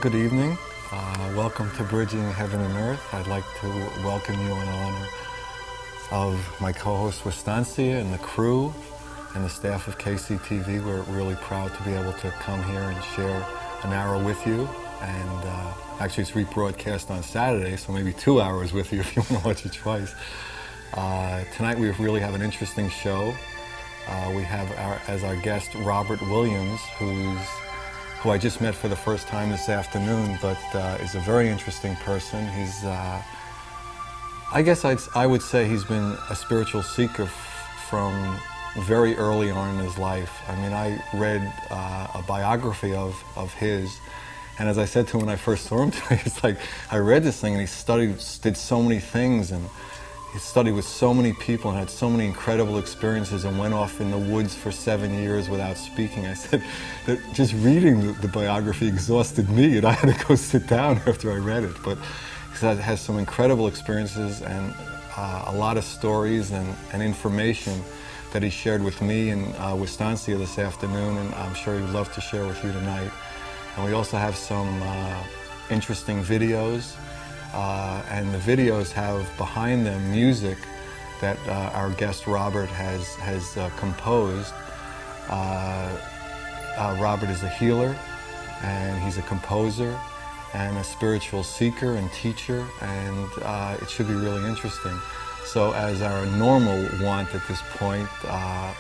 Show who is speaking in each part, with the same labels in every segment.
Speaker 1: good evening. Welcome to Bridging Heaven and Earth. I'd like to welcome you in honor of my co-host Wistancia and the crew and the staff of KCTV. We're really proud to be able to come here and share an hour with you. And actually it's rebroadcast on Saturday, so maybe 2 hours with you if you want to watch it twice. Tonight we really have an interesting show. We have as our guest Robert Williams, who I just met for the first time this afternoon, but is a very interesting person. He's, I guess I would say he's been a spiritual seeker from very early on in his life. I mean, I read a biography of his, and as I said to him when I first saw him today, it's like, I read this thing and he did so many things, and he studied with so many people and had so many incredible experiences and went off in the woods for 7 years without speaking. I said that just reading the biography exhausted me, and I had to go sit down after I read it. But he has some incredible experiences and a lot of stories and information that he shared with me and Wistancia this afternoon, and I'm sure he would love to share with you tonight. And we also have some interesting videos. And the videos have behind them music that our guest Robert has composed. Robert is a healer, and he's a composer and a spiritual seeker and teacher, and it should be really interesting. So as our normal want at this point,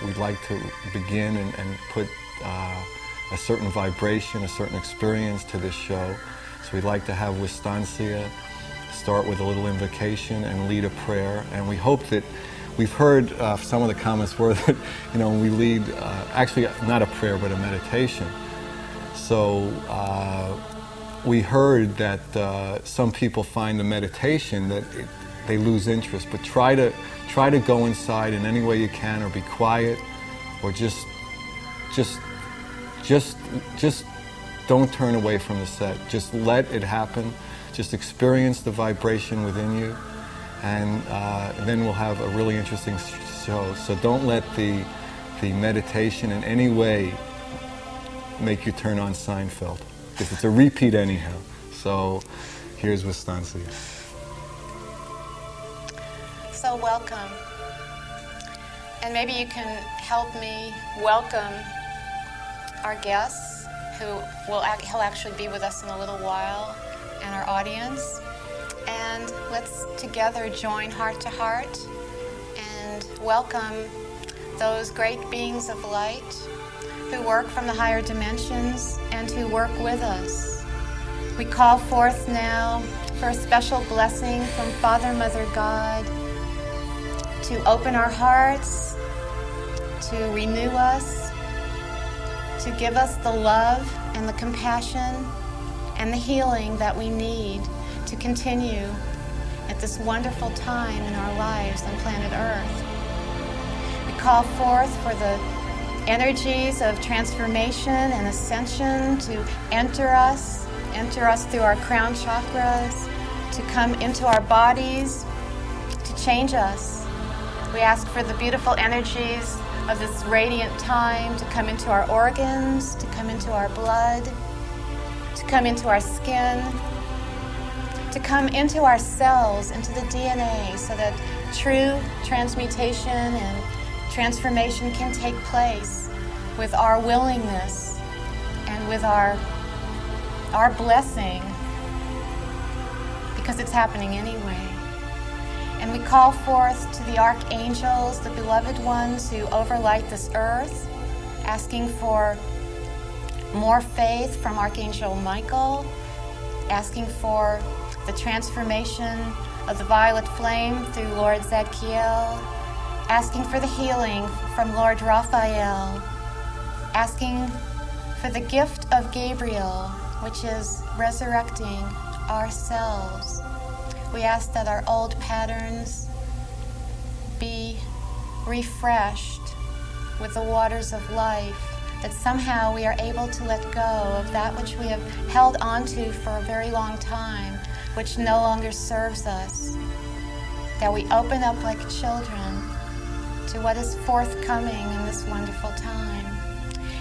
Speaker 1: we'd like to begin and put a certain vibration, a certain experience to this show. So we'd like to have Wistancia start with a little invocation and lead a prayer. And we hope that, we've heard some of the comments were that, you know, when we lead, actually not a prayer, but a meditation. So we heard that some people find the meditation that they lose interest, but try to go inside in any way you can, or be quiet, or just don't turn away from the set. Just let it happen. Just experience the vibration within you, and then we'll have a really interesting show. So don't let the meditation in any way make you turn on Seinfeld, because it's a repeat anyhow. So here's Wistancia.
Speaker 2: So welcome. And maybe you can help me welcome our guests, he'll actually be with us in a little while, and our audience. And let's together join heart to heart and welcome those great beings of light who work from the higher dimensions and who work with us. We call forth now for a special blessing from Father, Mother, God to open our hearts, to renew us, to give us the love and the compassion and the healing that we need to continue at this wonderful time in our lives on planet Earth. We call forth for the energies of transformation and ascension to enter us through our crown chakras, to come into our bodies, to change us. We ask for the beautiful energies of this radiant time to come into our organs, to come into our blood, to come into our skin, to come into our cells, into the DNA, so that true transmutation and transformation can take place with our willingness and with our blessing, because it's happening anyway. And we call forth to the archangels, the beloved ones who overlight this earth, asking for more faith from Archangel Michael, asking for the transformation of the violet flame through Lord Zadkiel, asking for the healing from Lord Raphael, asking for the gift of Gabriel, which is resurrecting ourselves. We ask that our old patterns be refreshed with the waters of life, that somehow we are able to let go of that which we have held onto for a very long time, which no longer serves us, that we open up like children to what is forthcoming in this wonderful time.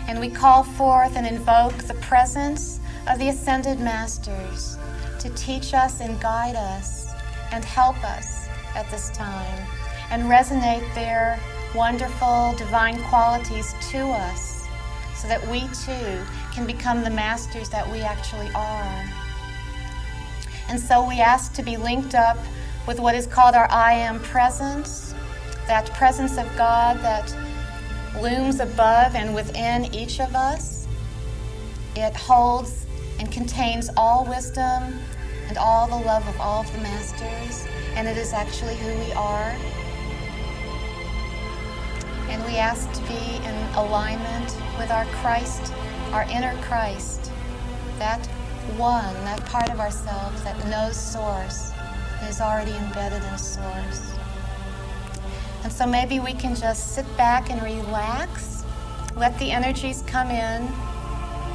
Speaker 2: And we call forth and invoke the presence of the Ascended Masters to teach us and guide us and help us at this time and resonate their wonderful divine qualities to us so that we too can become the masters that we actually are. And so we ask to be linked up with what is called our I Am presence, that presence of God that looms above and within each of us. It holds and contains all wisdom and all the love of all of the masters, and it is actually who we are. And we ask to be in alignment with our Christ, our inner Christ, that one, that part of ourselves that knows Source, is already embedded in Source. And so maybe we can just sit back and relax, let the energies come in,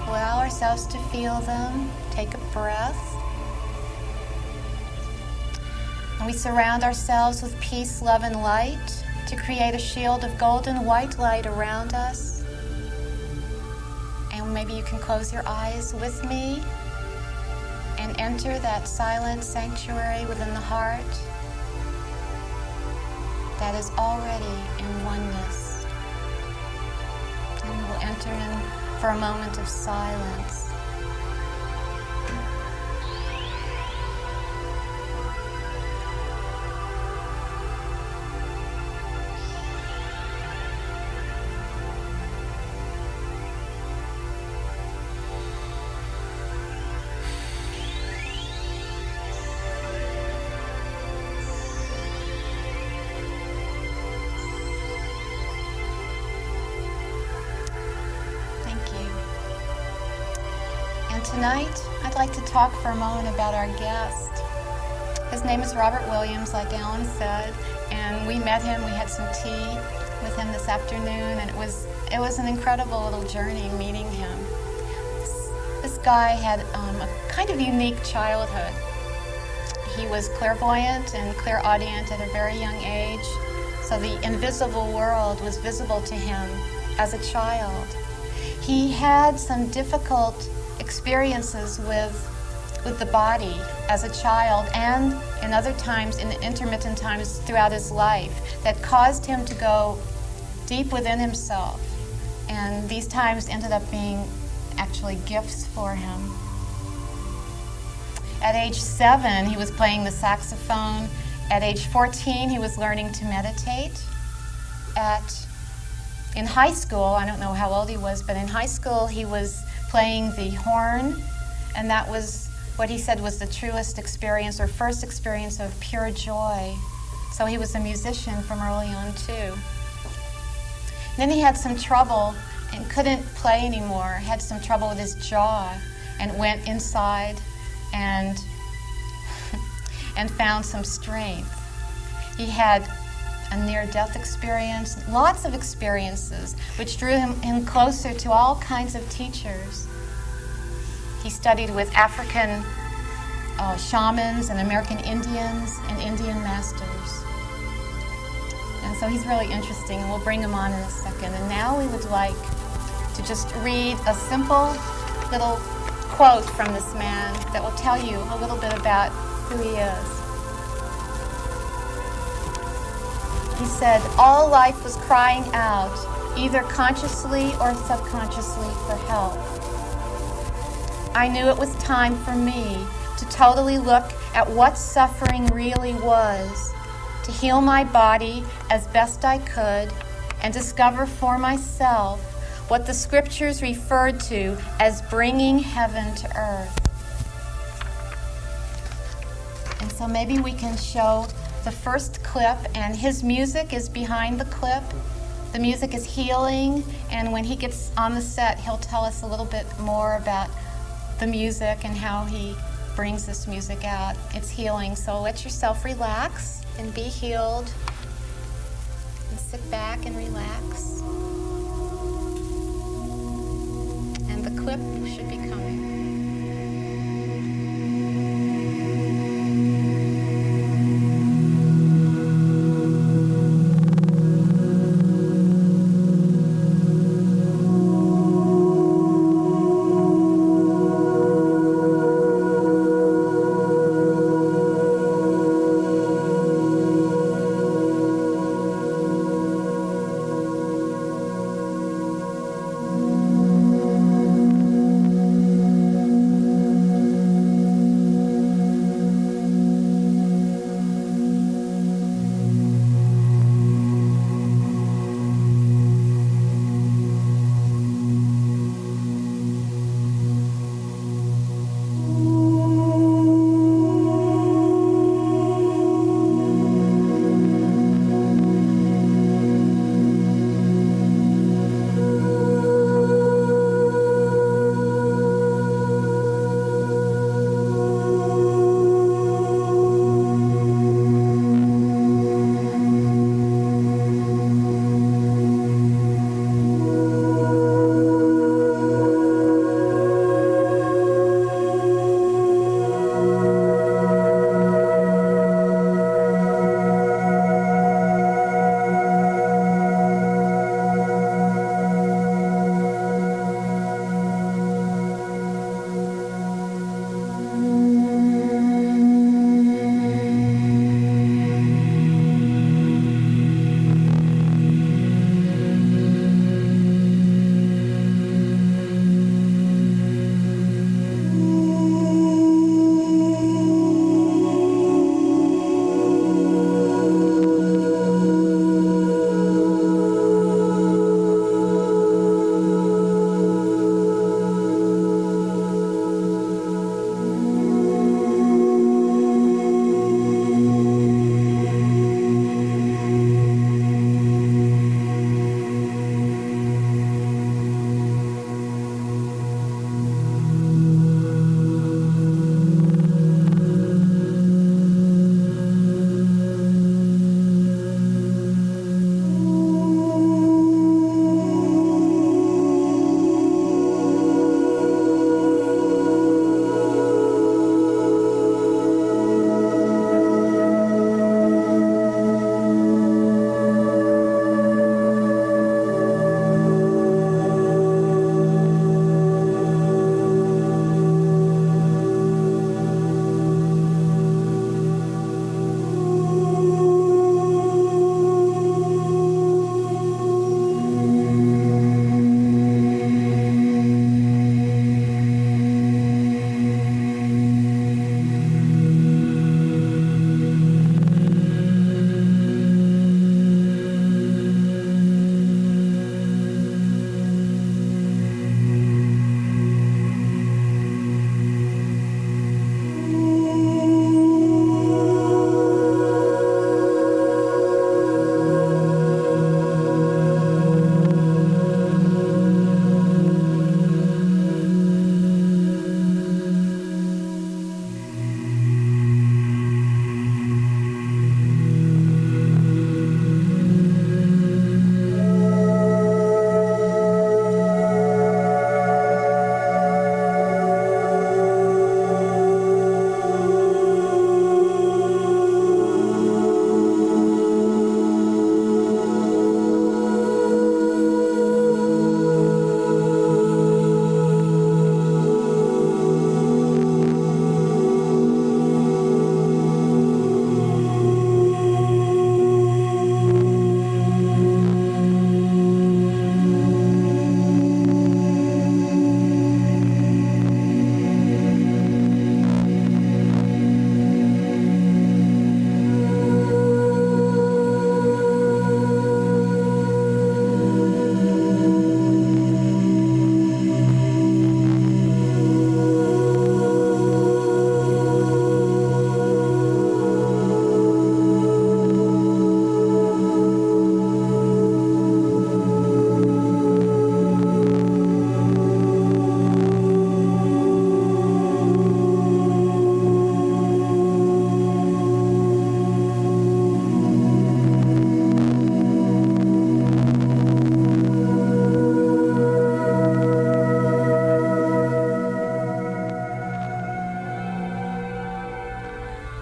Speaker 2: allow ourselves to feel them, take a breath. And we surround ourselves with peace, love, and light to create a shield of golden white light around us. And maybe you can close your eyes with me and enter that silent sanctuary within the heart that is already in oneness. And we will enter in for a moment of silence. Tonight, I'd like to talk for a moment about our guest. His name is Robert Williams, like Alan said, and we met him. We had some tea with him this afternoon, and it was an incredible little journey meeting him. This guy had a kind of unique childhood. He was clairvoyant and clairaudient at a very young age, so the invisible world was visible to him as a child. He had some difficult experiences with the body as a child, and in other times, in intermittent times throughout his life, that caused him to go deep within himself. And these times ended up being actually gifts for him. At age 7, he was playing the saxophone. At age 14, he was learning to meditate. In high school, I don't know how old he was, but in high school he was playing the horn, and that was what he said was the truest experience or first experience of pure joy. So he was a musician from early on too. Then he had some trouble and couldn't play anymore, had some trouble with his jaw, and went inside and found some strength. He had a near-death experience, lots of experiences, which drew him closer to all kinds of teachers. He studied with African shamans and American Indians and Indian masters. And so he's really interesting, and we'll bring him on in a second. And now we would like to just read a simple little quote from this man that will tell you a little bit about who he is. He said, "All life was crying out, either consciously or subconsciously, for help. I knew it was time for me to totally look at what suffering really was, to heal my body as best I could, and discover for myself what the scriptures referred to as bringing heaven to earth." And so maybe we can show the first clip, and his music is behind the clip. The music is healing, and when he gets on the set, he'll tell us a little bit more about the music and how he brings this music out. It's healing, so let yourself relax and be healed. And sit back and relax. And the clip should be coming.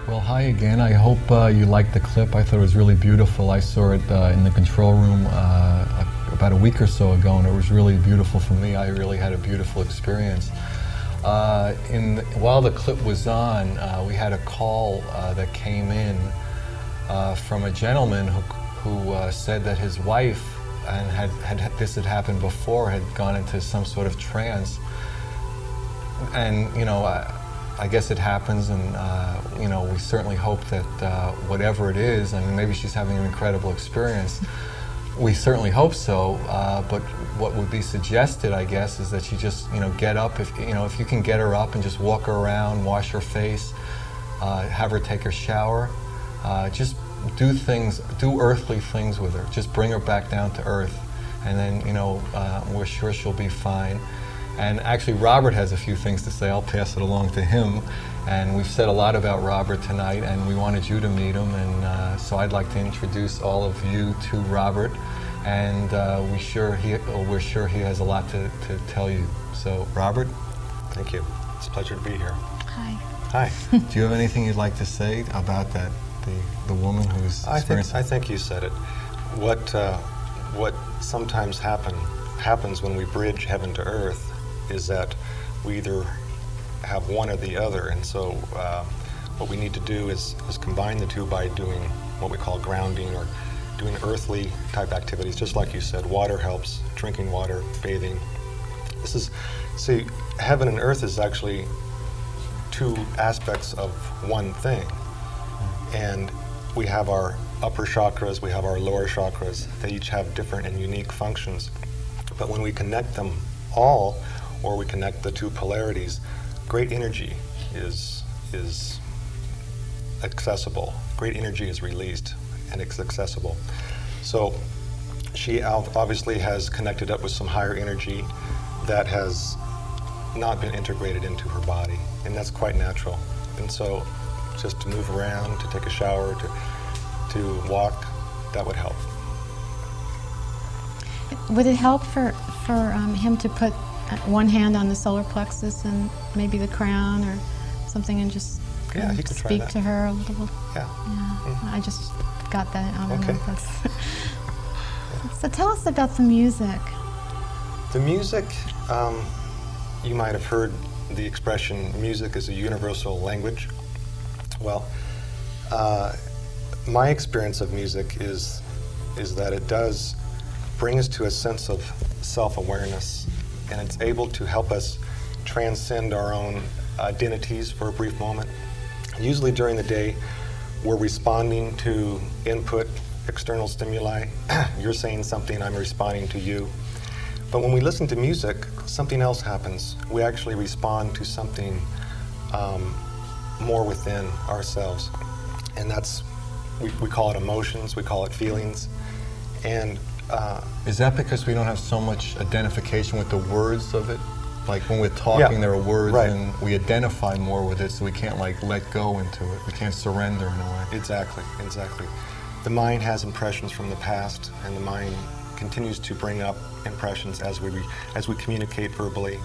Speaker 1: Well, hi again. I hope you liked the clip. I thought it was really beautiful. I saw it in the control room about a week or so ago, and it was really beautiful for me. I really had a beautiful experience. While the clip was on, we had a call that came in from a gentleman who said that his wife, and this had happened before, had gone into some sort of trance. And, you know, I guess it happens, and you know, we certainly hope that whatever it is, I mean, maybe she's having an incredible experience. We certainly hope so, but what would be suggested, I guess, is that you just, you know, get up. If you can get her up and just walk her around, wash her face, have her take her shower, just do earthly things with her. Just bring her back down to earth, and then, you know, we're sure she'll be fine. And actually, Robert has a few things to say. I'll pass it along to him. And we've said a lot about Robert tonight, and we wanted you to meet him. And so I'd like to introduce all of you to Robert. And we're sure he has a lot to tell you. So, Robert?
Speaker 3: Thank you. It's a pleasure to be here.
Speaker 2: Hi.
Speaker 3: Hi.
Speaker 1: Do you have anything you'd like to say about that, the woman who's experiencing?
Speaker 3: I think you said it. What sometimes happens when we bridge heaven to earth is that we either have one or the other, and so what we need to do is combine the two by doing what we call grounding, or doing earthly type activities. Just like you said, water helps, drinking water, bathing. See, heaven and earth is actually two aspects of one thing, and we have our upper chakras, we have our lower chakras. They each have different and unique functions, but when we connect them all, or we connect the two polarities, great energy is accessible. Great energy is released, and it's accessible. So she obviously has connected up with some higher energy that has not been integrated into her body, and that's quite natural. And so just to move around, to take a shower, to walk, that would help.
Speaker 2: Would it help for him to put one hand on the solar plexus and maybe the crown or something, and just
Speaker 3: he could
Speaker 2: speak to her a little?
Speaker 3: Yeah.
Speaker 2: I just got that. I don't know
Speaker 3: Okay.
Speaker 2: if that's So tell us about the music.
Speaker 3: The music, you might have heard the expression, music is a universal language. Well, my experience of music is that it does bring us to a sense of self-awareness, and it's able to help us transcend our own identities for a brief moment. Usually during the day, we're responding to input, external stimuli. You're saying something, I'm responding to you. But when we listen to music, something else happens. We actually respond to something more within ourselves. And that's, we call it emotions, we call it feelings. And
Speaker 1: is that because we don't have so much identification with the words of it? Like when we're talking, there are words,
Speaker 3: right,
Speaker 1: and we identify more with it, so we can't like let go into it. We can't surrender in a way.
Speaker 3: Exactly, exactly. The mind has impressions from the past, and the mind continues to bring up impressions as we communicate verbally.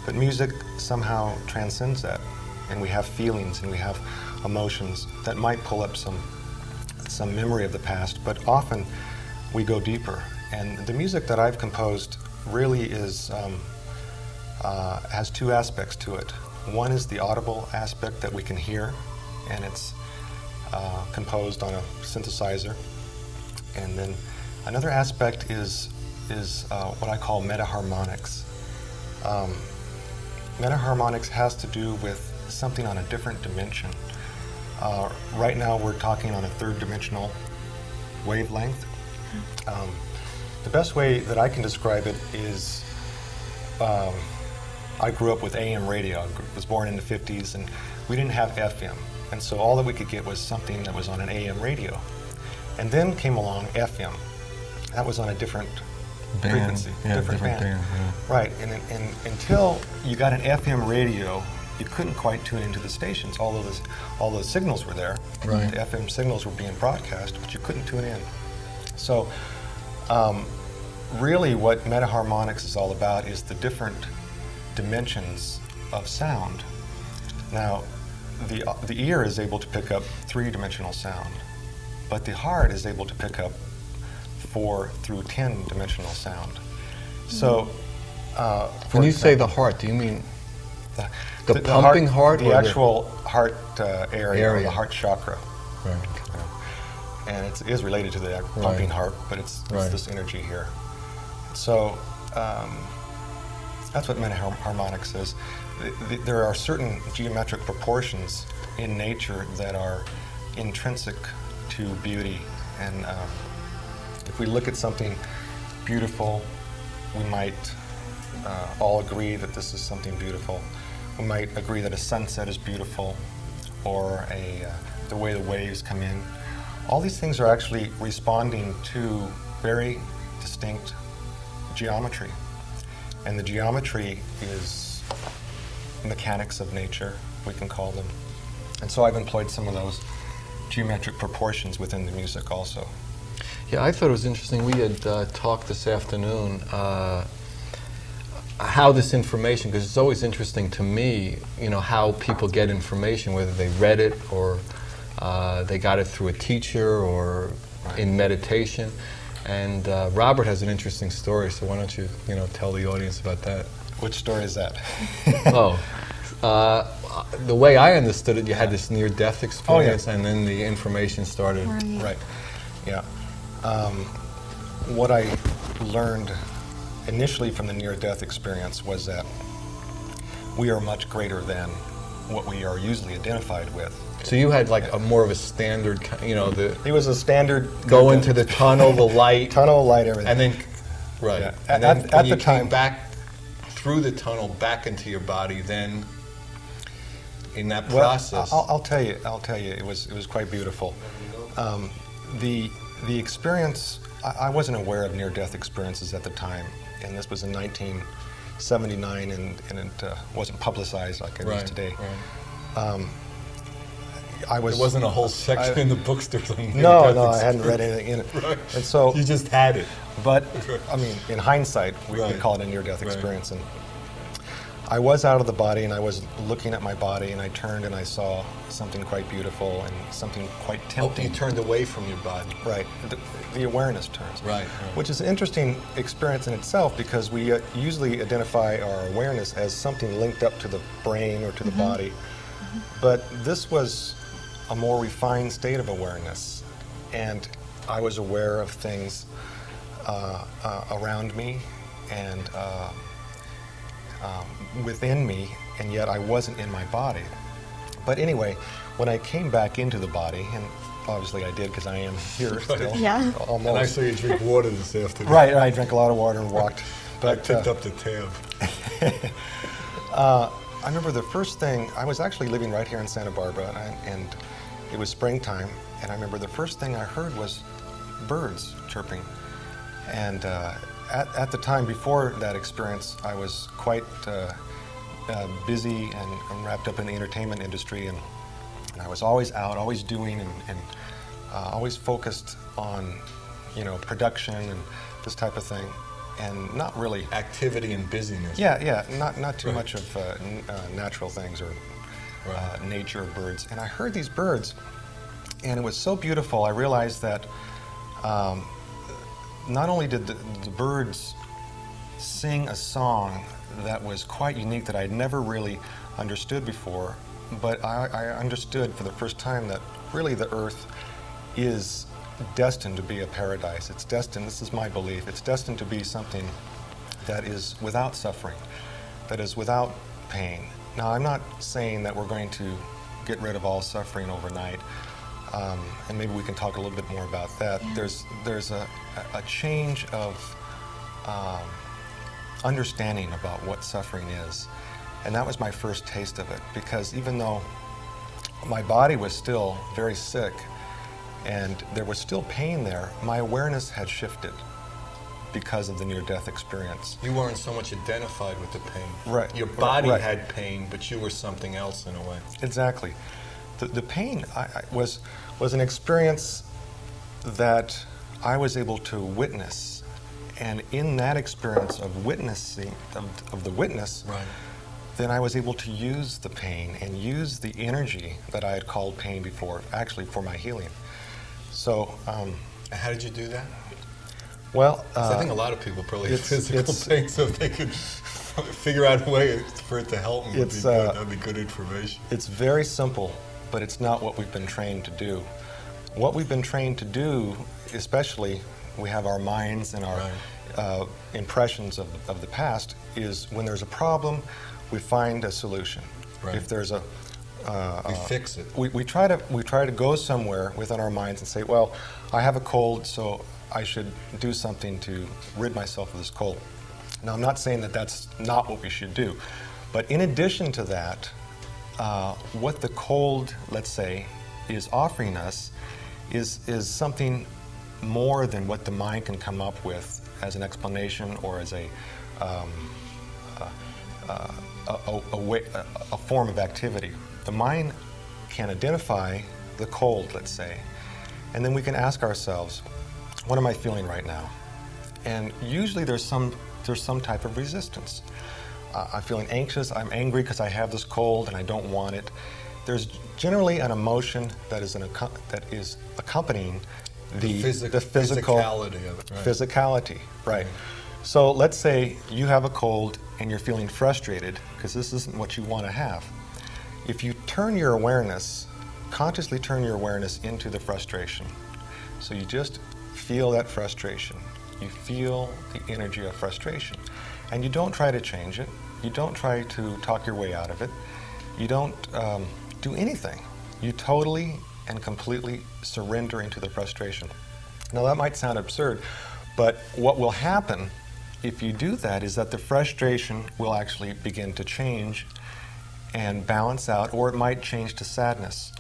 Speaker 3: But music somehow transcends that, and we have feelings and we have emotions that might pull up some memory of the past, but often we go deeper. And the music that I've composed really has two aspects to it. One is the audible aspect that we can hear, and it's composed on a synthesizer. And then another aspect is what I call meta-harmonics. Meta-harmonics has to do with something on a different dimension. Right now we're talking on a third dimensional wavelength. The best way that I can describe it is, I grew up with AM radio. I was born in the 50s, and we didn't have FM. And so all that we could get was something that was on an AM radio. And then came along FM. That was on a different frequency, different band.
Speaker 1: Yeah.
Speaker 3: Right, and until you got an FM radio, you couldn't quite tune into the stations. All the signals were there.
Speaker 1: Right.
Speaker 3: The FM signals were being broadcast, but you couldn't tune in. So really what meta-harmonics is all about is the different dimensions of sound. Now, the ear is able to pick up 3-dimensional sound, but the heart is able to pick up 4 through 10-dimensional sound. So,
Speaker 1: when you say the heart, do you mean the pumping heart,
Speaker 3: the
Speaker 1: or
Speaker 3: actual heart area, or the heart chakra?
Speaker 1: Right.
Speaker 3: And it is related to the pumping heart, but it's this energy here. So that's what harmonics is. There are certain geometric proportions in nature that are intrinsic to beauty, and if we look at something beautiful, we might all agree that this is something beautiful. We might agree that a sunset is beautiful, or the way the waves come in. All these things are actually responding to very distinct geometry. And the geometry is mechanics of nature, we can call them. And so I've employed some of those geometric proportions within the music also.
Speaker 1: Yeah, I thought it was interesting. We had talked this afternoon how this information, because it's always interesting to me, you know, how people get information, whether they read it or they got it through a teacher or in meditation. And Robert has an interesting story, so why don't you, tell the audience about that?
Speaker 3: Which story is that?
Speaker 1: The way I understood it, you had this near-death experience, and then the information started.
Speaker 3: Right. Yeah. What I learned initially from the near-death experience was that we are much greater than what we are usually identified with.
Speaker 1: So you had like a more of a standard,
Speaker 3: It was a standard.
Speaker 1: Go into the tunnel, the light.
Speaker 3: Tunnel, light, everything.
Speaker 1: And then, right.
Speaker 3: Yeah.
Speaker 1: And then
Speaker 3: at
Speaker 1: you
Speaker 3: the time,
Speaker 1: came back through the tunnel, back into your body. Then, in that process,
Speaker 3: I'll tell you, it was quite beautiful. The experience, I wasn't aware of near-death experiences at the time, and this was in 1979, and it wasn't publicized like it is today.
Speaker 1: Right.
Speaker 3: There
Speaker 1: wasn't a whole section in the bookstores on near-death
Speaker 3: No, I hadn't read anything in it.
Speaker 1: Right.
Speaker 3: And so
Speaker 1: you just had it.
Speaker 3: But I mean, in hindsight, we can call it a near-death experience. And I was out of the body, and I was looking at my body, and I turned and I saw something quite beautiful and something quite tempting.
Speaker 1: Oh, you turned away from your body.
Speaker 3: Right. The awareness turns.
Speaker 1: Right.
Speaker 3: Which is an interesting experience in itself, because we usually identify our awareness as something linked up to the brain or to the body. But this was a more refined state of awareness, and I was aware of things around me and within me, and yet I wasn't in my body. But anyway, when I came back into the body, and obviously I did because I am here still, almost.
Speaker 1: And I saw you drink water this afternoon.
Speaker 3: Right, I drank a lot of water and walked.
Speaker 1: But I picked up the tab.
Speaker 3: I remember the first thing, I was actually living right here in Santa Barbara, and it was springtime, and I remember the first thing I heard was birds chirping. And at the time before that experience, I was quite busy and wrapped up in the entertainment industry, and I was always out, always doing, and always focused on, production and this type of thing. And not really
Speaker 1: activity and busyness.
Speaker 3: Yeah, not too much of natural things or nature of birds. And I heard these birds, and it was so beautiful. I realized that not only did the birds sing a song that was quite unique that I'd never really understood before, but I understood for the first time that really the earth is destined to be a paradise. It's destined, this is my belief, it's destined to be something that is without suffering, that is without pain. Now, I'm not saying that we're going to get rid of all suffering overnight, and maybe we can talk a little bit more about that. There's a change of understanding about what suffering is, and that was my first taste of it, because even though my body was still very sick, and there was still pain there, my awareness had shifted because of the near-death experience.
Speaker 1: You weren't so much identified with the pain.
Speaker 3: Right.
Speaker 1: Your body had pain, but you were something else in a way.
Speaker 3: Exactly. The pain was an experience that I was able to witness, and in that experience of witnessing, of the witness, then I was able to use the pain and use the energy that I had called pain before, actually for my healing. So,
Speaker 4: how did you do that?
Speaker 3: Well,
Speaker 4: 'cause I think a lot of people probably have physical pain, so if they could figure out a way for it to help them, that'd be good information.
Speaker 3: It's very simple, but it's not what we've been trained to do. What we've been trained to do, especially we have our minds and our impressions of the past, is when there's a problem, we find a solution.
Speaker 4: Right.
Speaker 3: If there's a
Speaker 4: we fix it.
Speaker 3: We try to go somewhere within our minds and say, well, I have a cold, so I should do something to rid myself of this cold. Now, I'm not saying that that's not what we should do, but in addition to that, what the cold, let's say, is offering us is something more than what the mind can come up with as an explanation or as a form of activity. The mind can identify the cold, let's say, and then we can ask ourselves, what am I feeling right now? And usually there's some type of resistance. I'm feeling anxious, I'm angry because I have this cold and I don't want it. There's generally an emotion that is accompanying the
Speaker 4: physicality of it. Right.
Speaker 3: Physicality, right. So let's say you have a cold and you're feeling frustrated because this isn't what you want to have. If you turn your awareness, consciously turn your awareness into the frustration, so you just feel that frustration. You feel the energy of frustration. And you don't try to change it. You don't try to talk your way out of it. You don't do anything. You totally and completely surrender into the frustration. Now that might sound absurd, but what will happen if you do that is that the frustration will actually begin to change and balance out, or it might change to sadness,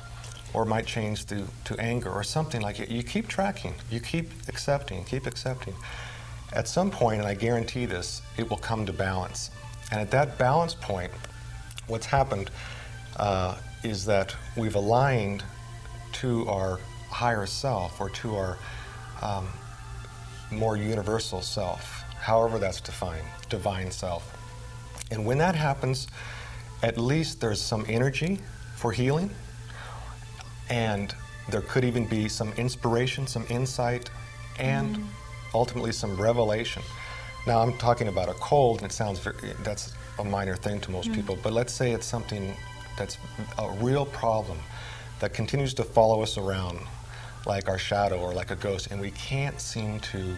Speaker 3: or it might change to anger or something like it. You keep tracking, you keep accepting. At some point, and I guarantee this, it will come to balance. And at that balance point, what's happened is that we've aligned to our higher self, or to our more universal self, however that's defined, divine self. And when that happens, at least there's some energy for healing, and there could even be some inspiration, some insight, and ultimately some revelation. Now I'm talking about a cold, and it sounds that's a minor thing to most people, but let's say it's something that's a real problem that continues to follow us around like our shadow or like a ghost, and we can't seem to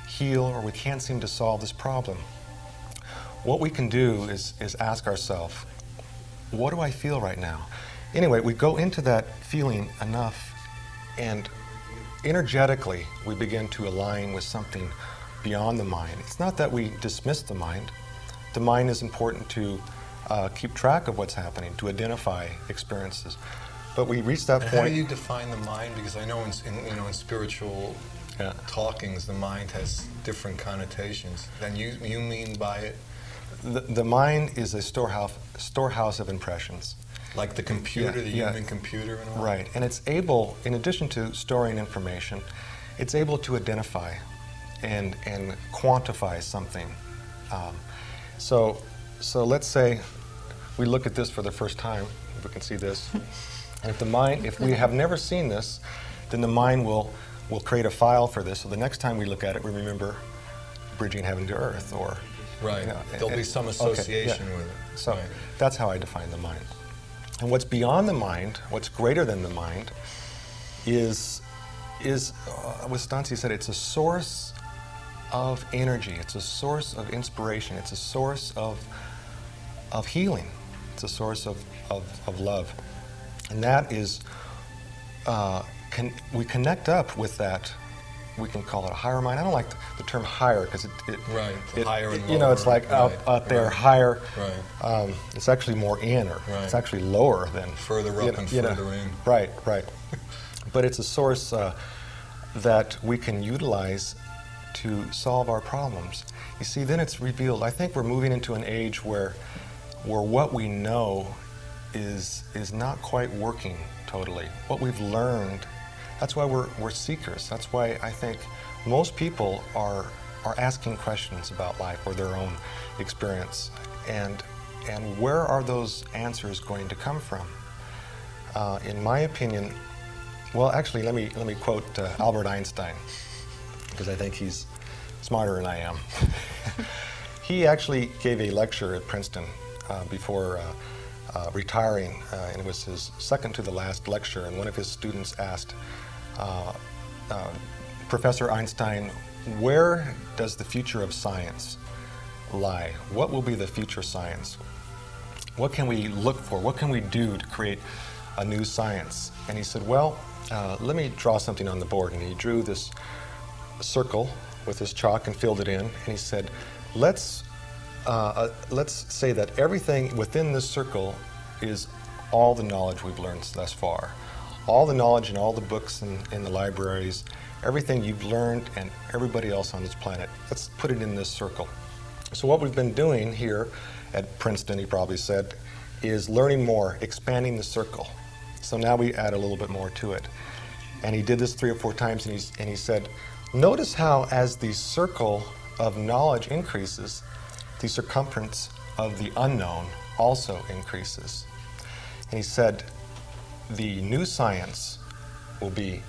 Speaker 3: heal, or we can't seem to solve this problem. What we can do is ask ourselves, what do I feel right now? Anyway, we go into that feeling enough, and energetically we begin to align with something beyond the mind. It's not that we dismiss the mind. The mind is important to keep track of what's happening, to identify experiences. But we reach that point.
Speaker 4: How do you define the mind? Because I know in spiritual talkings, the mind has different connotations than you mean by it.
Speaker 3: The mind is a storehouse of impressions.
Speaker 4: Like the computer, the human computer and all?
Speaker 3: Right, and it's able, in addition to storing information, it's able to identify and quantify something. So let's say we look at this for the first time, if we can see this. And if we have never seen this, then the mind will create a file for this, so the next time we look at it, we remember bridging heaven to earth, or...
Speaker 4: Right, there'll be some association with it.
Speaker 3: So that's how I define the mind. And what's beyond the mind, what's greater than the mind, is what Stancy said, it's a source of energy, it's a source of inspiration, it's a source of healing, it's a source of love. And that is, we connect up with that. We can call it a higher mind. I don't like the term higher because
Speaker 4: higher and lower.
Speaker 3: You know, it's like out there, higher.
Speaker 4: Right.
Speaker 3: It's actually more in, or it's actually lower than
Speaker 4: further up and further in.
Speaker 3: Right. But it's a source that we can utilize to solve our problems. You see, then it's revealed. I think we're moving into an age where what we know is not quite working totally. What we've learned. That's why we're seekers. That's why I think most people are asking questions about life or their own experience. And And where are those answers going to come from? In my opinion, well, actually, let me quote Albert Einstein, because I think he's smarter than I am. He actually gave a lecture at Princeton before retiring, and it was his second to the last lecture, and one of his students asked, Professor Einstein, where does the future of science lie? What will be the future science? What can we look for? What can we do to create a new science? And he said, well, let me draw something on the board. And he drew this circle with his chalk and filled it in. And he said, let's say that everything within this circle is all the knowledge we've learned thus far. All the knowledge in all the books in the libraries, everything you've learned and everybody else on this planet, let's put it in this circle. So what we've been doing here at Princeton, he probably said, is learning more, expanding the circle. So now we add a little bit more to it. And he did this 3 or 4 times, and he said, notice how as the circle of knowledge increases, the circumference of the unknown also increases. And he said, the new science will be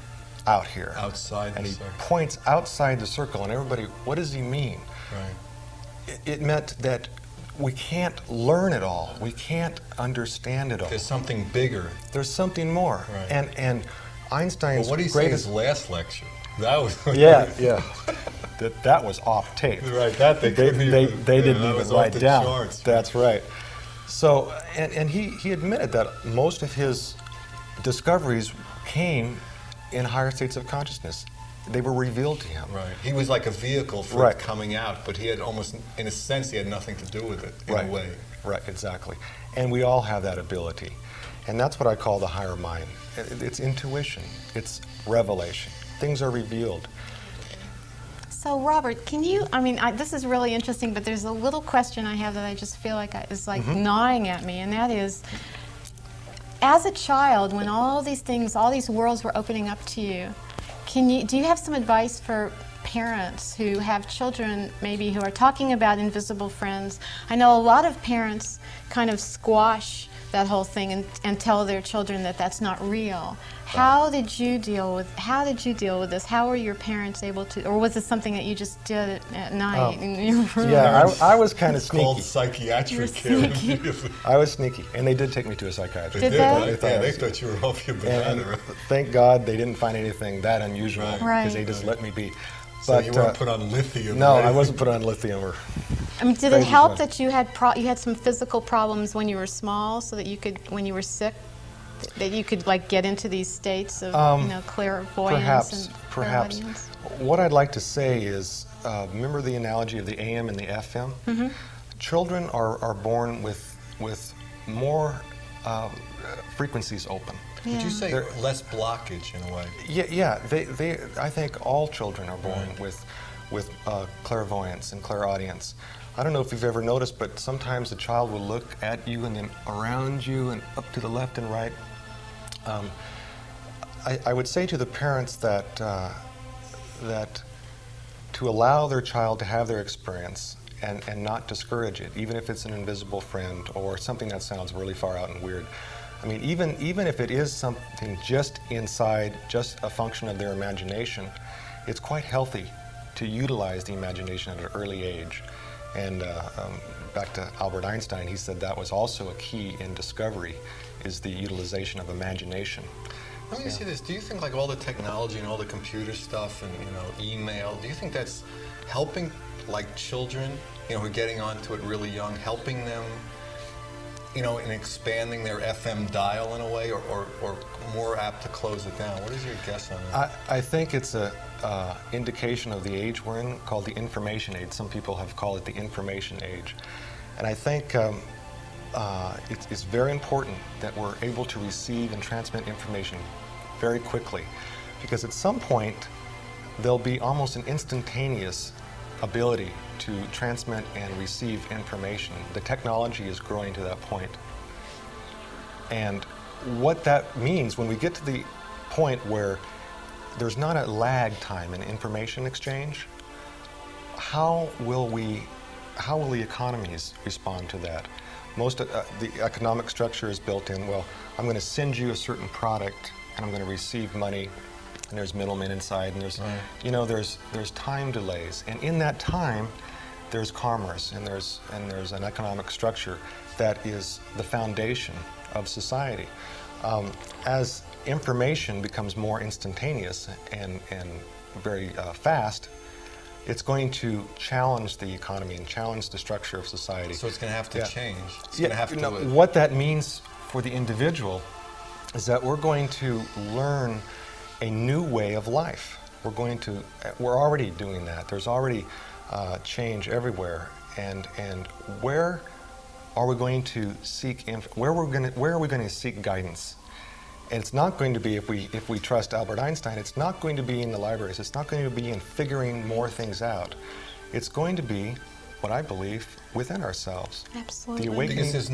Speaker 3: out here.
Speaker 4: Outside the circle.
Speaker 3: And he points outside the circle, and everybody, what does he mean?
Speaker 4: Right.
Speaker 3: It meant that we can't learn it all. We can't understand it all.
Speaker 4: There's something bigger.
Speaker 3: There's something more.
Speaker 4: Right.
Speaker 3: And Einstein's
Speaker 4: Well, what did he say in his last lecture? That was
Speaker 3: yeah. That was off tape.
Speaker 4: Right, that they
Speaker 3: didn't even write down.
Speaker 4: Charts,
Speaker 3: That's right. So, and he admitted that most of his discoveries came in higher states of consciousness. They were revealed to him.
Speaker 4: Right. He was like a vehicle for it coming out, but he had almost, in a sense, he had nothing to do with it, in a way.
Speaker 3: Right, exactly. And we all have that ability. And that's what I call the higher mind. It's intuition. It's revelation. Things are revealed.
Speaker 2: So, Robert, can you, this is really interesting, but there's a little question I have that I just feel like is like gnawing at me, and that is, as a child, when all these things, all these worlds were opening up to you, do you have some advice for parents who have children maybe who are talking about invisible friends? I know a lot of parents kind of squash that whole thing and tell their children that that's not real. How did you deal with this? How were your parents able to, or was it something that you just did at night in your room?
Speaker 3: Yeah, I was kind of sneaky.
Speaker 4: Called psychiatric care.
Speaker 3: I was sneaky, and they did take me to a psychiatrist.
Speaker 2: Did they?
Speaker 4: Yeah, they thought you were off your banana.
Speaker 3: Thank God they didn't find anything that unusual, because they just let me be.
Speaker 4: So you weren't put on lithium?
Speaker 3: No, I wasn't put on lithium.
Speaker 2: Did it help that you had some physical problems when you were small, so that you could, when you were sick, that you could like get into these states of clairvoyance and clairaudience?
Speaker 3: What I'd like to say is, remember the analogy of the AM and the FM? Mm-hmm. Children are born with more frequencies open.
Speaker 4: Yeah. Would you say less blockage in a way?
Speaker 3: Yeah. I think all children are born with clairvoyance and clairaudience. I don't know if you've ever noticed, but sometimes a child will look at you and then around you and up to the left and right. I would say to the parents that to allow their child to have their experience and not discourage it, even if it's an invisible friend or something that sounds really far out and weird. I mean, even if it is something just inside, just a function of their imagination, it's quite healthy to utilize the imagination at an early age. And back to Albert Einstein, he said that was also a key in discovery, is the utilization of imagination.
Speaker 4: Let me ask you this, do you think like all the technology and all the computer stuff and email, do you think that's helping like children, who are getting onto it really young, helping them, in expanding their FM dial in a way, or more apt to close it down? What is your guess on that?
Speaker 3: I think it's a indication of the age we're in, called the information age. Some people have called it the information age. And I think it's very important that we're able to receive and transmit information very quickly, because at some point there'll be almost an instantaneous ability to transmit and receive information. The technology is growing to that point. And what that means, when we get to the point where there's not a lag time in information exchange, how will the economies respond to that? Most the economic structure is built in, well, I'm going to send you a certain product and I'm going to receive money, and there's middlemen inside, and there's, you know, there's time delays. And in that time, there's commerce, and there's an economic structure that is the foundation of society. As information becomes more instantaneous and very fast, it's going to challenge the economy and challenge the structure of society.
Speaker 4: So it's going to have to change. It's
Speaker 3: Yeah,
Speaker 4: going to have
Speaker 3: you
Speaker 4: to.
Speaker 3: know, what that means for the individual is that we're going to learn a new way of life. We're already doing that. There's already change everywhere, and where are we going to seek? Where are we going to seek guidance? And it's not going to be, if we trust Albert Einstein, it's not going to be in the libraries. It's not going to be in figuring more things out. It's going to be, what I believe, within ourselves.
Speaker 2: Absolutely.
Speaker 3: The awakening.
Speaker 4: Because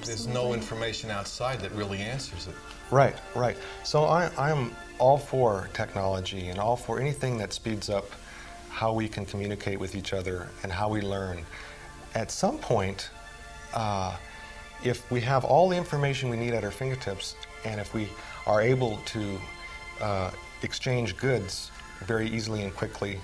Speaker 4: there's no information outside that really answers it.
Speaker 3: Right, right. So I'm all for technology and all for anything that speeds up how we can communicate with each other and how we learn. At some point, if we have all the information we need at our fingertips, and if we are able to exchange goods very easily and quickly,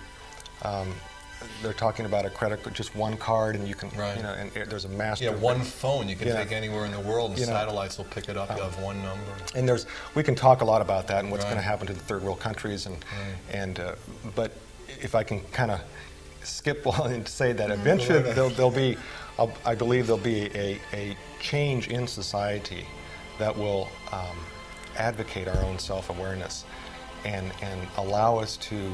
Speaker 3: they're talking about a credit, just one card, and you can, you know, and there's a master.
Speaker 4: Yeah, one phone you can
Speaker 3: Yeah.
Speaker 4: take anywhere in the world, and
Speaker 3: You know,
Speaker 4: satellites will pick it up. You have one number.
Speaker 3: And we can talk a lot about that and what's
Speaker 4: Right.
Speaker 3: going to happen to the third world countries, but if I can kind of skip on and say that eventually I believe there'll be a change in society that will advocate our own self-awareness and allow us to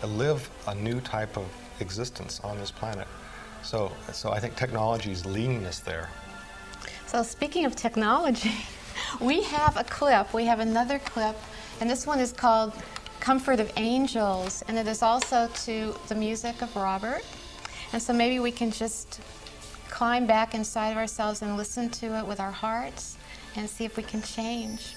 Speaker 3: live a new type of existence on this planet. So I think technology is leading us there.
Speaker 2: So speaking of technology, we have a clip. We have another clip, and this one is called Comfort of Angels, and it is also to the music of Robert. And so maybe we can just climb back inside of ourselves and listen to it with our hearts and see if we can change.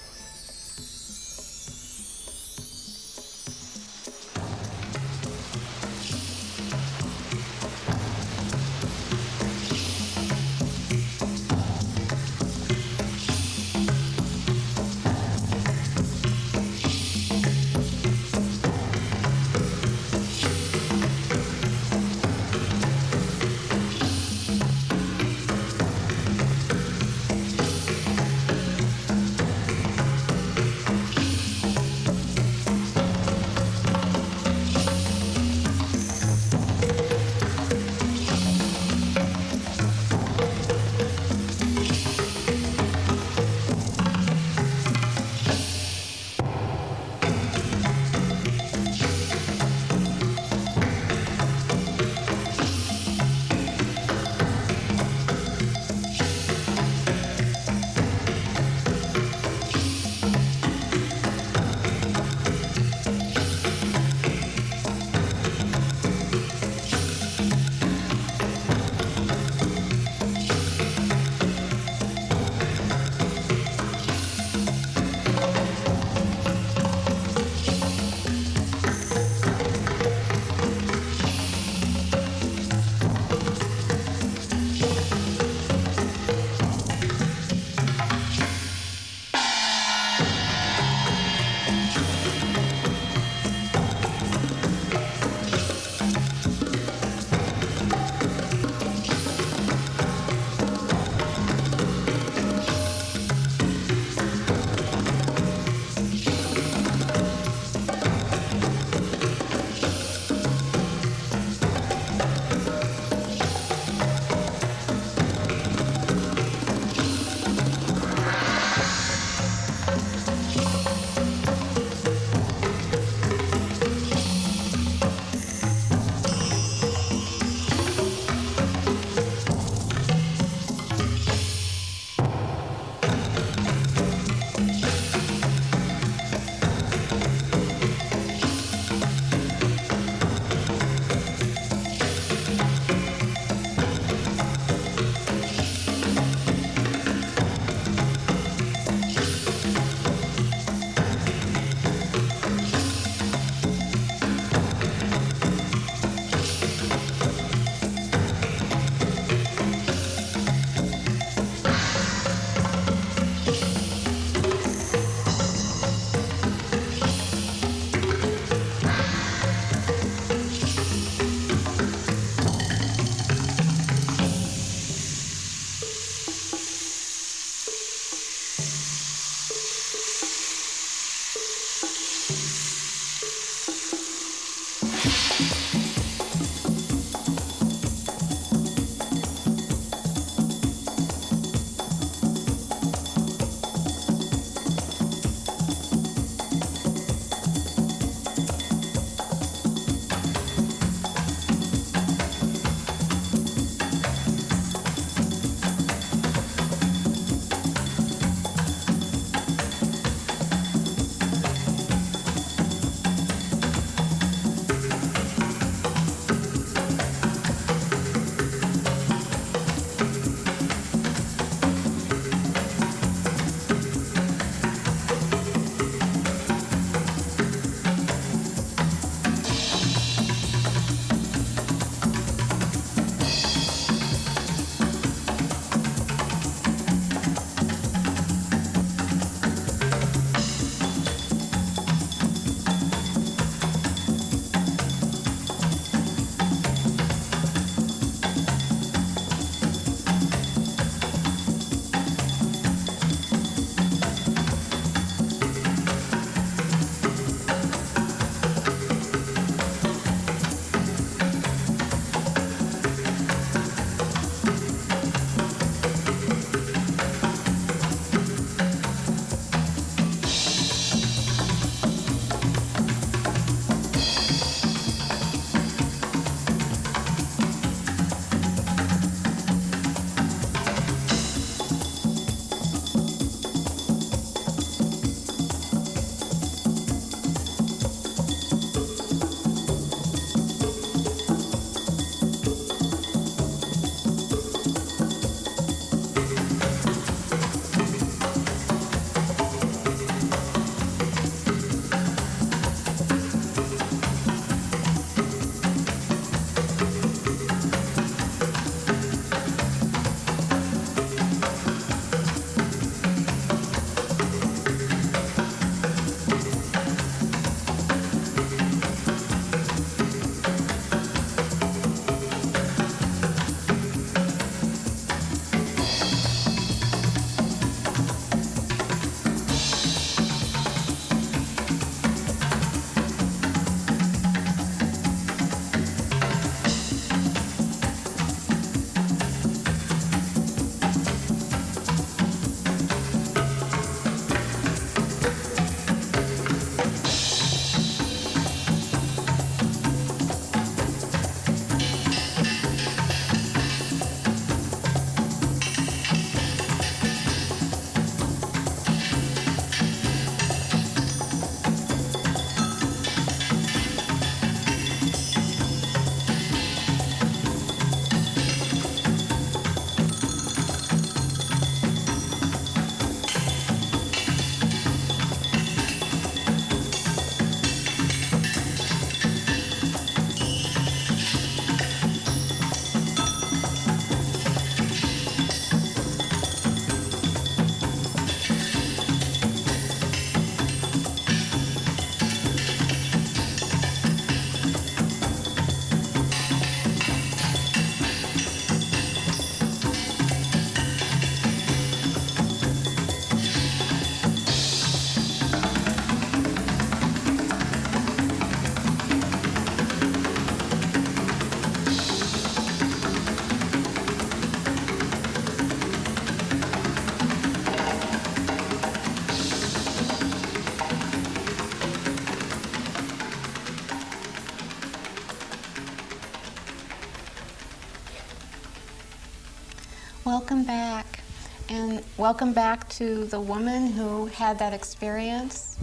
Speaker 2: Welcome back. And welcome back to the woman who had that experience.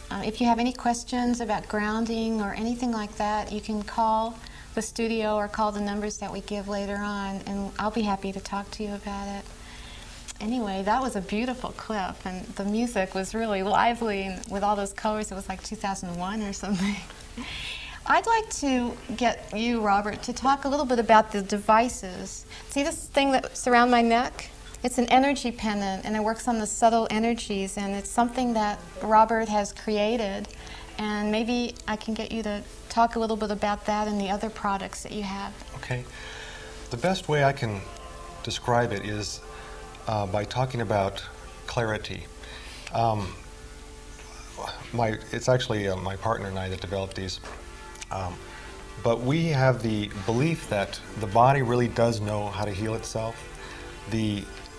Speaker 2: If you have any questions about grounding or anything like that, you can call the studio or call the numbers that we give later on, and I'll be happy to talk to you about it. Anyway, that was a beautiful clip, and the music was really lively, and with all those colors, it was like 2001 or something. I'd like to get you, Robert, to talk a little bit about the devices. See this thing that's around my neck? It's an energy pendant, and it works on the subtle energies, and it's something that Robert has created. And maybe I can get you to talk a little bit about that and the other products that you have.
Speaker 3: Okay. The best way I can describe it is by talking about clarity. It's actually my partner and I that developed these. But we have the belief that the body really does know how to heal itself.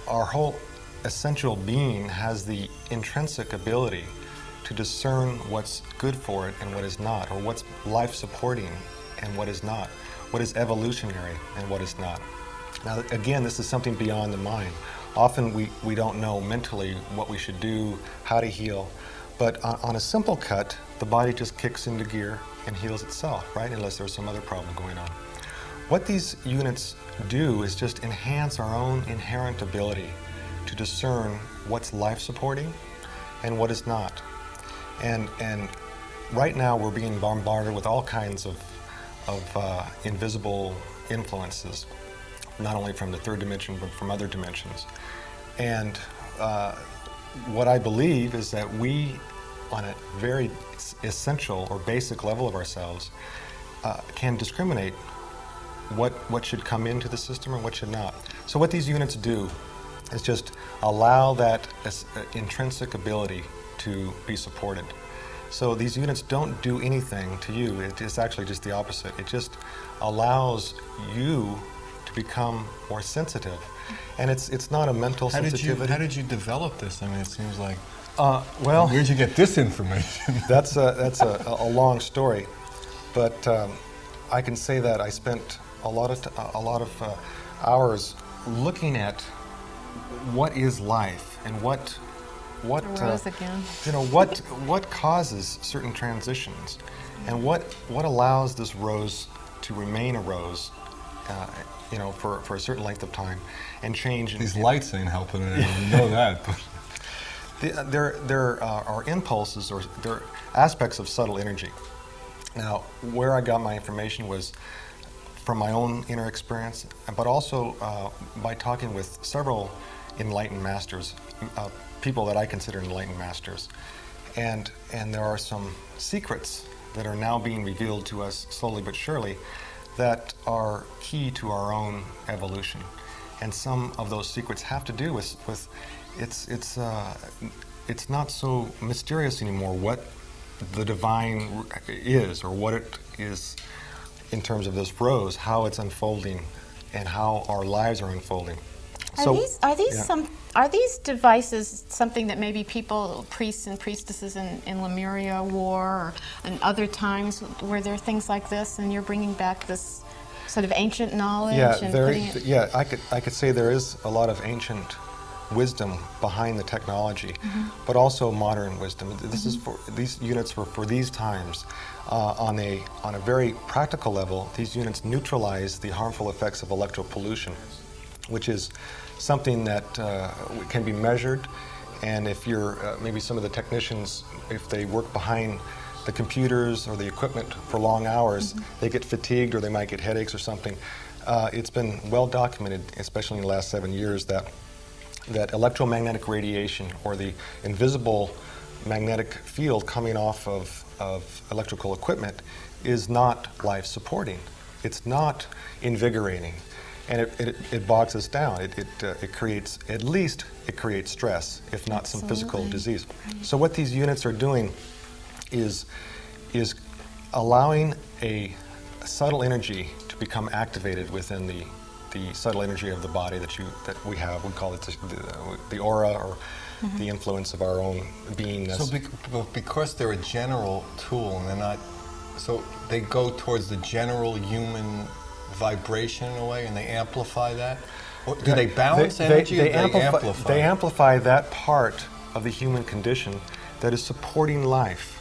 Speaker 3: Our whole essential being has the intrinsic ability to discern what's good for it and what is not, or what's life-supporting and what is not, what is evolutionary and what is not. Now, again, this is something beyond the mind. Often we don't know mentally what we should do, how to heal, but on a simple cut, the body just kicks into gear and heals itself, right? Unless there's some other problem going on. What these units do is just enhance our own inherent ability to discern what's life-supporting and what is not. And right now we're being bombarded with all kinds of invisible influences, not only from the third dimension but from other dimensions. And what I believe is that we, on a very essential or basic level of ourselves, can discriminate what should come into the system and what should not. So what these units do is just allow that intrinsic ability to be supported. So these units don't do anything to you. It's actually just the opposite. It just allows you to become more sensitive. And it's not a mental sensitivity.
Speaker 4: How did you develop this? I mean, it seems like,
Speaker 3: well,
Speaker 4: where'd you get this information?
Speaker 3: That's a long story, but I can say that I spent a lot of hours looking at what is life and what what causes certain transitions, and what allows this rose to remain a rose, for a certain length of time, and change.
Speaker 4: These lights ain't helping it. You know that.
Speaker 3: There are impulses, or there are aspects of subtle energy. Now, where I got my information was from my own inner experience, but also by talking with several enlightened masters, people that I consider enlightened masters. And there are some secrets that are now being revealed to us slowly but surely that are key to our own evolution. And some of those secrets have to do with it's not so mysterious anymore what the divine is, or what it is in terms of this rose, how it's unfolding, and how our lives are unfolding.
Speaker 2: Are these devices something that maybe priests and priestesses in Lemuria wore, or in other times were there things like this, and you're bringing back this sort of ancient knowledge?
Speaker 3: Yeah, I could say there is a lot of ancient wisdom behind the technology, but also modern wisdom. This is for these units were for these times. On a very practical level, these units neutralize the harmful effects of electropollution, which is something that can be measured. And if you're maybe some of the technicians, if they work behind the computers or the equipment for long hours, they get fatigued, or they might get headaches or something. It's been well documented, especially in the last 7 years, that electromagnetic radiation, or the invisible magnetic field coming off of electrical equipment, is not life-supporting. It's not invigorating, and it bogs us down. It creates, at least it creates stress, if not some physical disease. So what these units are doing is allowing a subtle energy to become activated within the subtle energy of the body that we have. We call it the aura, or the influence of our own beingness.
Speaker 4: So because they're a general tool, and they're not, so they go towards the general human vibration in a way, and they amplify that? Do they balance energy, or they amplify?
Speaker 3: They amplify that part of the human condition that is supporting life.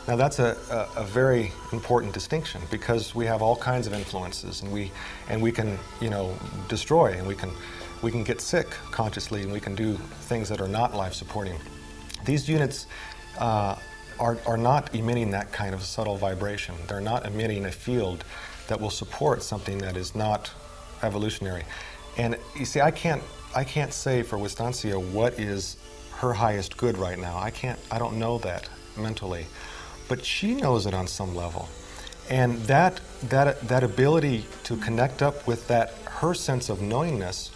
Speaker 3: Now that's a very important distinction, because we have all kinds of influences, and we can, you know, destroy, and we can get sick consciously, and we can do things that are not life supporting. These units are not emitting that kind of subtle vibration. They're not emitting a field that will support something that is not evolutionary. And you see, I can't say for Wistancia what is her highest good right now. I don't know that mentally, but she knows it on some level. And that ability to connect up with her sense of knowingness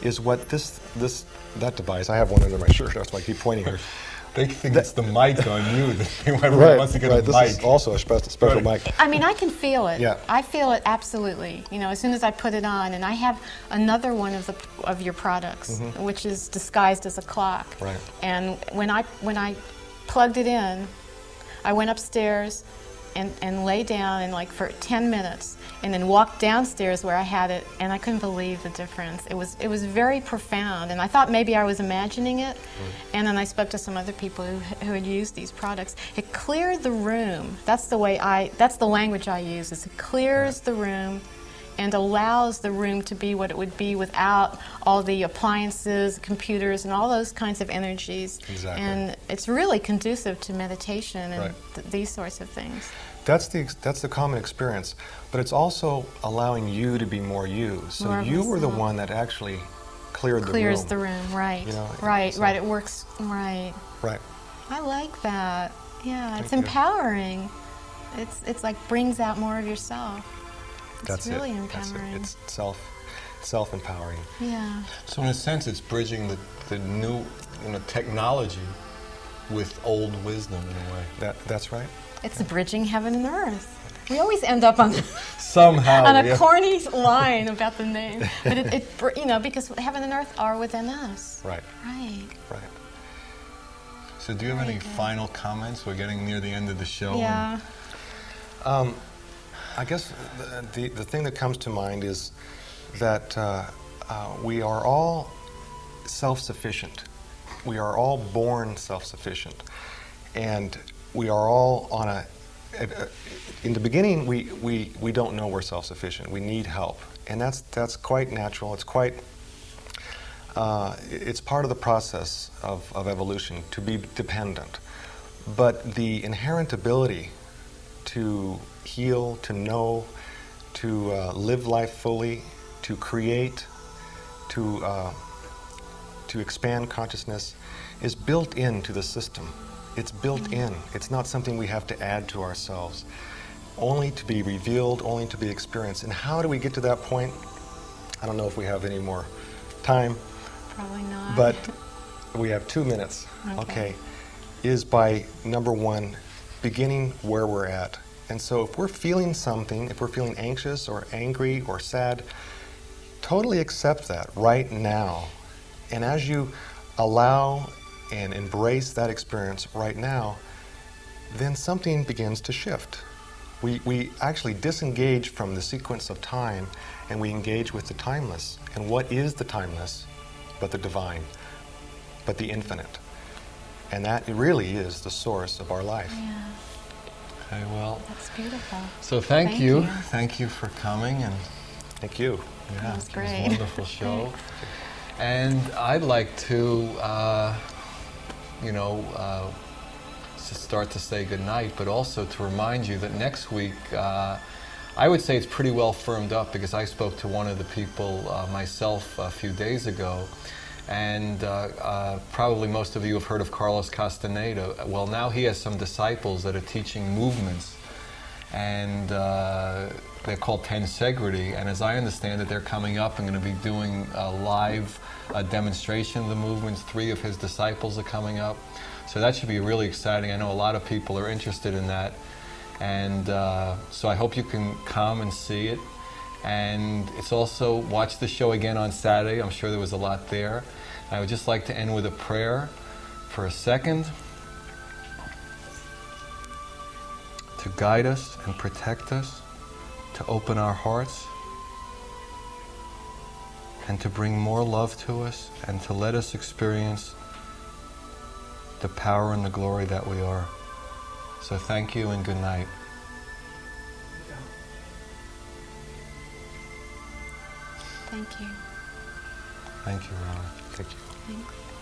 Speaker 3: is what that device, I have one under my shirt, that's why I keep pointing here.
Speaker 4: They think it's the mic on you. Everyone wants to get a mic.
Speaker 3: This is also a special mic.
Speaker 2: I mean, I can feel it.
Speaker 3: Yeah.
Speaker 2: I feel it absolutely. You know, as soon as I put it on, and I have another one of your products, which is disguised as a clock.
Speaker 3: Right.
Speaker 2: And when I plugged it in, I went upstairs and lay down and like for 10 minutes, and then walked downstairs where I had it, and I couldn't believe the difference. It was very profound, and I thought maybe I was imagining it. And then I spoke to some other people who had used these products. It cleared the room. That's the language I use. Is it clears the room and allows the room to be what it would be without all the appliances, computers, and all those kinds of energies.
Speaker 3: Exactly.
Speaker 2: And it's really conducive to meditation and these sorts of things.
Speaker 3: That's the common experience, but it's also allowing you to be more you. So
Speaker 2: More
Speaker 3: you were the
Speaker 2: myself.
Speaker 3: one that actually cleared the room.
Speaker 2: Clears the room, right.
Speaker 3: You know,
Speaker 2: right,
Speaker 3: so-
Speaker 2: right, it works, right.
Speaker 3: Right.
Speaker 2: I like that. Yeah, it's
Speaker 3: Thank you.
Speaker 2: empowering. It's like brings out more of yourself. It's
Speaker 3: That's
Speaker 2: really
Speaker 3: it.
Speaker 2: empowering.
Speaker 3: That's it. It's self-empowering.
Speaker 2: Yeah.
Speaker 4: So in a sense, it's bridging the new, you know, technology with old wisdom in a way.
Speaker 3: That's right.
Speaker 2: It's bridging heaven and earth. We always end up on
Speaker 4: Somehow,
Speaker 2: on a corny line about the name, but it you know, because heaven and earth are within us.
Speaker 3: Right.
Speaker 2: Right.
Speaker 3: Right.
Speaker 4: So do you have any
Speaker 2: Very good.
Speaker 4: final comments? We're getting near the end of the show.
Speaker 2: Yeah.
Speaker 3: I guess the thing that comes to mind is that we are all self-sufficient. We are all born self-sufficient, and we are all on in the beginning, we don't know we're self-sufficient. We need help, and that's quite natural. It's quite it's part of the process of evolution to be dependent. But the inherent ability to heal, to know, to live life fully, to create, to expand consciousness is built into the system. It's built in. It's not something we have to add to ourselves. Only to be revealed, only to be experienced. And how do we get to that point? I don't know if we have any more time,
Speaker 2: Probably not.
Speaker 3: but we have 2 minutes. Okay. Is by, number one, beginning where we're at. And so if we're feeling something, if we're feeling anxious or angry or sad, totally accept that right now. And as you allow and embrace that experience right now, then something begins to shift. We actually disengage from the sequence of time, and we engage with the timeless. And what is the timeless but the divine, but the infinite? And that really is the source of our life.
Speaker 2: Yeah,
Speaker 4: Okay, well,
Speaker 2: that's beautiful.
Speaker 4: so thank
Speaker 2: Thank
Speaker 4: you.
Speaker 2: you.
Speaker 4: Thank you for coming. And
Speaker 3: Thank you.
Speaker 4: yeah,
Speaker 2: That was
Speaker 4: it
Speaker 2: great.
Speaker 4: a wonderful show. And I'd like to, you know, to start to say goodnight, but also to remind you that next week, I would say it's pretty well firmed up, because I spoke to one of the people myself a few days ago, and probably most of you have heard of Carlos Castaneda. Well, now he has some disciples that are teaching movements, and they're called Tensegrity, and as I understand it, they're coming up and going to be doing a live demonstration of the movements. 3 of his disciples are coming up, so that should be really exciting. I know a lot of people are interested in that, and so I hope you can come and see it. And it's also, watch the show again on Saturday. I'm sure there was a lot there. I would just like to end with a prayer for a second to guide us and protect us, to open our hearts.
Speaker 1: and to bring more love to us and to let us experience the power and the glory that we are. So thank you and good night.
Speaker 2: Thank you.
Speaker 1: Thank you, Ron.
Speaker 3: Thank you.
Speaker 2: Thanks.